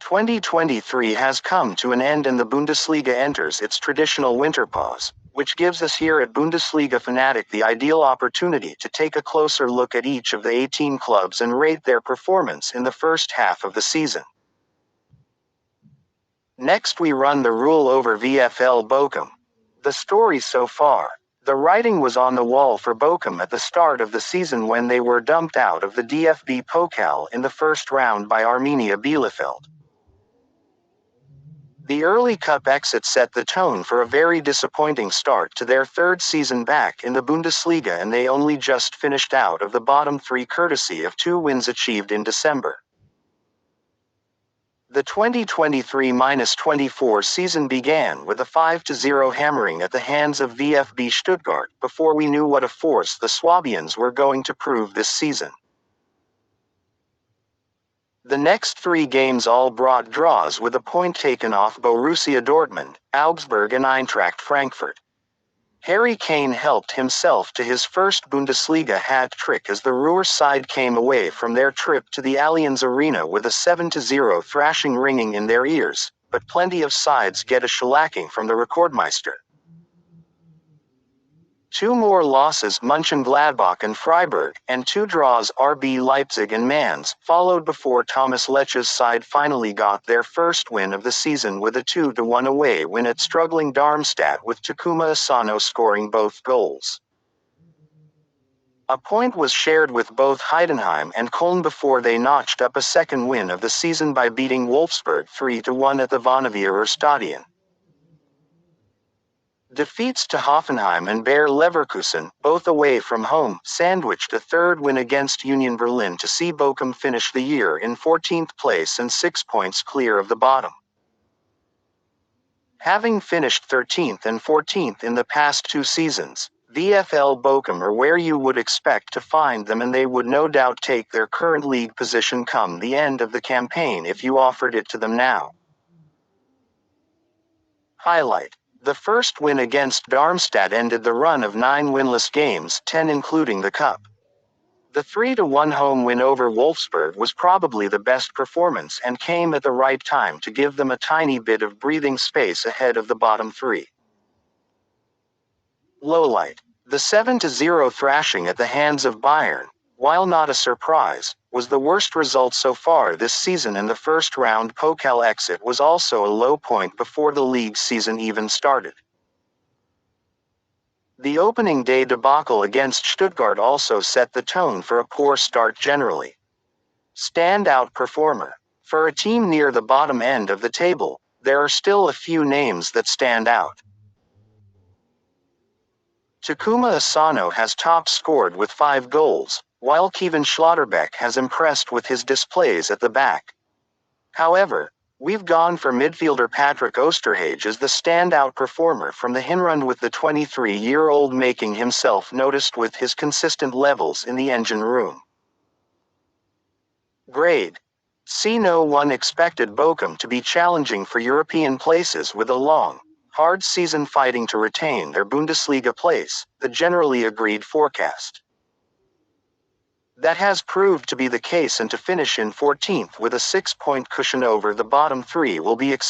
2023 has come to an end and the Bundesliga enters its traditional winter pause, which gives us here at Bundesliga Fanatic the ideal opportunity to take a closer look at each of the 18 clubs and rate their performance in the first half of the season. Next we run the rule over VfL Bochum. The story so far. The writing was on the wall for Bochum at the start of the season when they were dumped out of the DFB Pokal in the first round by Arminia Bielefeld. The early cup exit set the tone for a very disappointing start to their third season back in the Bundesliga, and they only just finished out of the bottom three courtesy of 2 wins achieved in December. The 2023-24 season began with a 5-0 hammering at the hands of VfB Stuttgart before we knew what a force the Swabians were going to prove this season. The next 3 games all brought draws with a point taken off Borussia Dortmund, Augsburg and Eintracht Frankfurt. Harry Kane helped himself to his first Bundesliga hat-trick as the Ruhr side came away from their trip to the Allianz Arena with a 7-0 thrashing ringing in their ears, but plenty of sides get a shellacking from the Rekordmeister. 2 more losses, Mönchengladbach and Freiburg, and 2 draws, RB Leipzig and Mainz, followed before Thomas Lecce's side finally got their first win of the season with a 2-1 away win at struggling Darmstadt, with Takuma Asano scoring both goals. A point was shared with both Heidenheim and Köln before they notched up a second win of the season by beating Wolfsburg 3-1 at the Vonovia Stadion. Defeats to Hoffenheim and Bayer Leverkusen, both away from home, sandwiched a third win against Union Berlin to see Bochum finish the year in 14th place and 6 points clear of the bottom. Having finished 13th and 14th in the past 2 seasons, VfL Bochum are where you would expect to find them, and they would no doubt take their current league position come the end of the campaign if you offered it to them now. Highlight: the first win against Darmstadt ended the run of 9 winless games, 10 including the cup. The 3-1 home win over Wolfsburg was probably the best performance and came at the right time to give them a tiny bit of breathing space ahead of the bottom 3. Lowlight: the 7-0 thrashing at the hands of Bayern, while not a surprise, was the worst result so far this season, and the first round Pokal exit was also a low point before the league season even started. The opening day debacle against Stuttgart also set the tone for a poor start generally. Standout performer: for a team near the bottom end of the table, there are still a few names that stand out. Takuma Asano has top scored with 5 goals, while Kevin Schlotterbeck has impressed with his displays at the back. However, we've gone for midfielder Patrick Oosterhuis as the standout performer from the Hinrunde, with the 23-year-old making himself noticed with his consistent levels in the engine room. Grade C. No one expected Bochum to be challenging for European places with a long, hard season fighting to retain their Bundesliga place, the generally agreed forecast. That has proved to be the case, and to finish in 14th with a 6-point cushion over the bottom 3 will be acceptable.